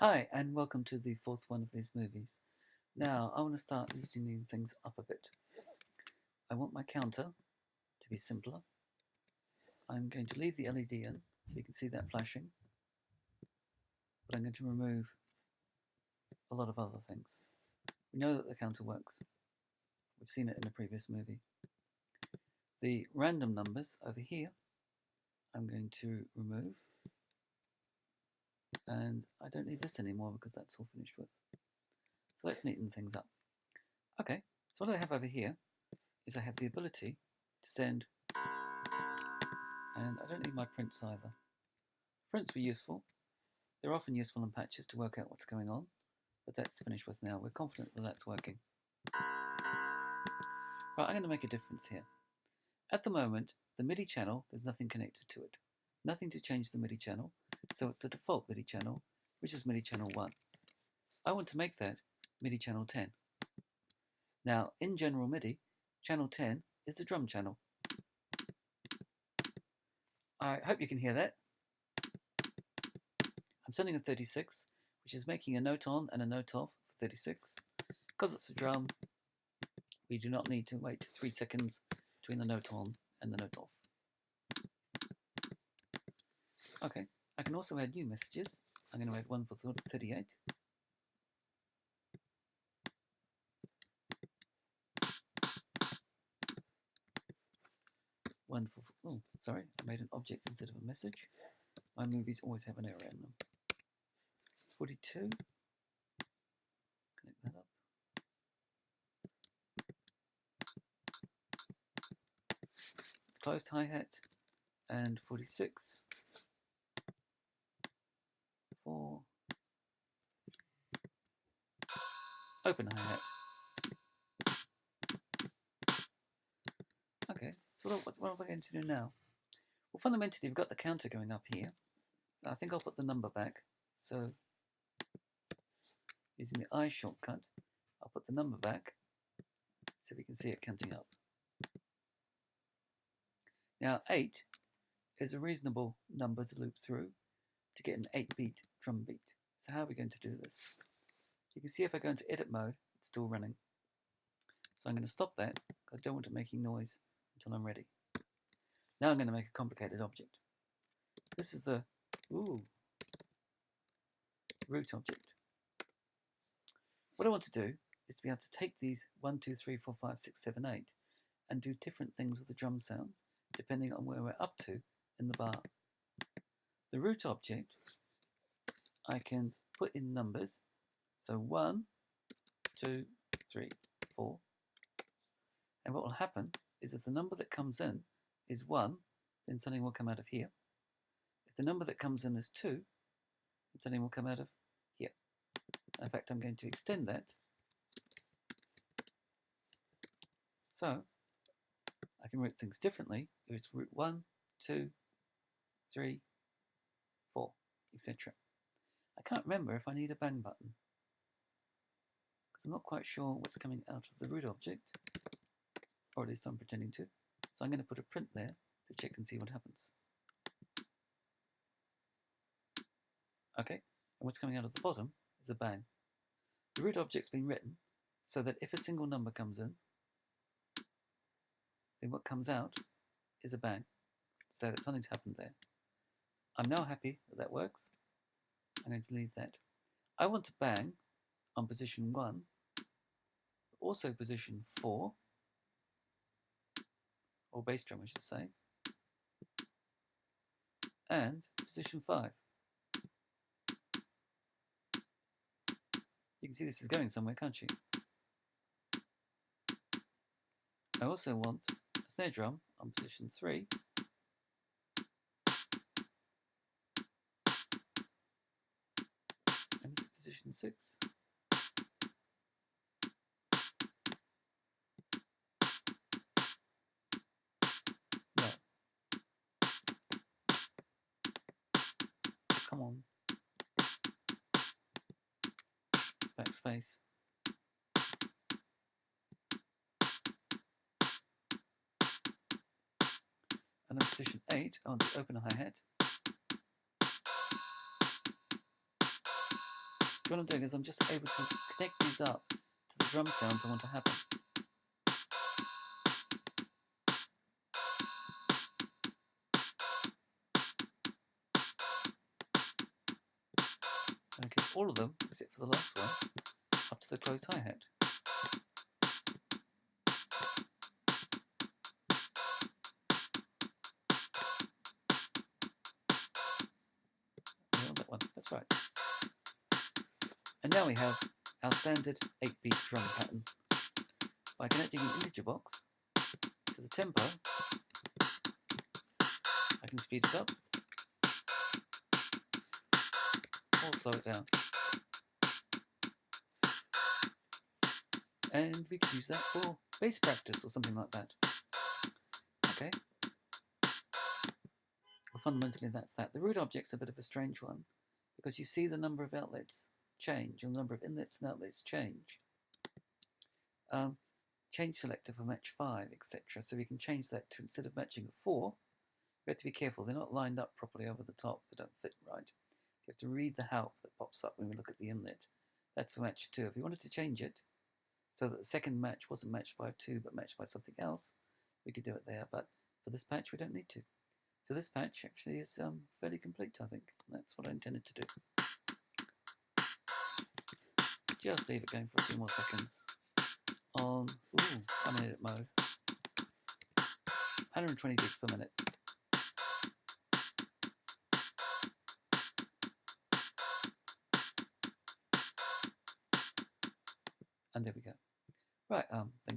Hi, and welcome to the fourth one of these movies. Now, I want to start neatening things up a bit. I want my counter to be simpler. I'm going to leave the LED in so you can see that flashing, but I'm going to remove a lot of other things. We know that the counter works. We've seen it in a previous movie. The random numbers over here, I'm going to remove, and I don't need this anymore because that's all finished with. So let's neaten things up. Okay, so what I have over here is I have the ability to send, and I don't need my prints either. Prints were useful. They're often useful in patches to work out what's going on, but that's finished with now. We're confident that that's working. Right, I'm going to make a difference here. At the moment, the MIDI channel, there's nothing connected to it. Nothing to change the MIDI channel, so it's the default MIDI channel, which is MIDI channel 1. I want to make that MIDI channel 10. Now, in general MIDI, channel 10 is the drum channel. I hope you can hear that. I'm sending a 36, which is making a note on and a note off for 36. Because it's a drum, we do not need to wait 3 seconds between the note on and the note off. Okay, I can also add new messages. I'm going to add one for 38. One for, oh, sorry, I made an object instead of a message. My movies always have an error in them. 42. Connect that up. It's closed hi-hat. And 46. 4. Open hi-hat. Okay, so what am I going to do now? Well, fundamentally, we've got the counter going up here. I think I'll put the number back. So, using the I shortcut, I'll put the number back so we can see it counting up. Now, 8 is a reasonable number to loop through to get an 8-beat drum beat. So how are we going to do this? You can see if I go into edit mode, it's still running. So I'm going to stop that. I don't want it making noise until I'm ready. Now I'm going to make a complicated object. This is the root object. What I want to do is to be able to take these 1, 2, 3, 4, 5, 6, 7, 8 and do different things with the drum sound depending on where we're up to in the bar. The root object I can put in numbers. So 1, 2, 3, 4. And what will happen is if the number that comes in is 1, then something will come out of here. If the number that comes in is 2, then something will come out of here. In fact, I'm going to extend that. So I can root things differently if it's root 1, 2, 3, 4, etc. I can't remember if I need a bang button because I'm not quite sure what's coming out of the root object, or at least I'm pretending to. So I'm going to put a print there to check and see what happens. Okay, and what's coming out of the bottom is a bang. The root object's been written so that if a single number comes in, then what comes out is a bang, so that something's happened there. I'm now happy that that works. I'm going to leave that. I want to bang on position 1, but also position 4, or bass drum I should say, and position 5. You can see this is going somewhere, can't you? I also want a snare drum on position 3, and this is position 6. No. Come on. Backspace. And then position 8 on the open hi-hat. what I'm doing is I'm just able to connect these up to the drum sounds I want to happen. And I get all of them, except for the last one, up to the closed hi-hat. That one, that's right. And now we have our standard 8-beat drum pattern. By connecting an integer box to the tempo, I can speed it up or slow it down. And we can use that for bass practice or something like that. Okay. Well, fundamentally that's that. The root object's a bit of a strange one because you see the number of outlets change and the number of inlets and outlets change. Change selector for match 5, etc. So we can change that to, instead of matching a 4, we have to be careful. They're not lined up properly over the top. They don't fit right. So you have to read the help that pops up when we look at the inlet. That's for match 2. If we wanted to change it so that the second match wasn't matched by a 2 but matched by something else, we could do it there. But for this patch, we don't need to. So this patch actually is fairly complete, I think. That's what I intended to do. Just leave it going for a few more seconds on 1-minute mode. 120 beats per minute. And there we go. Right, thank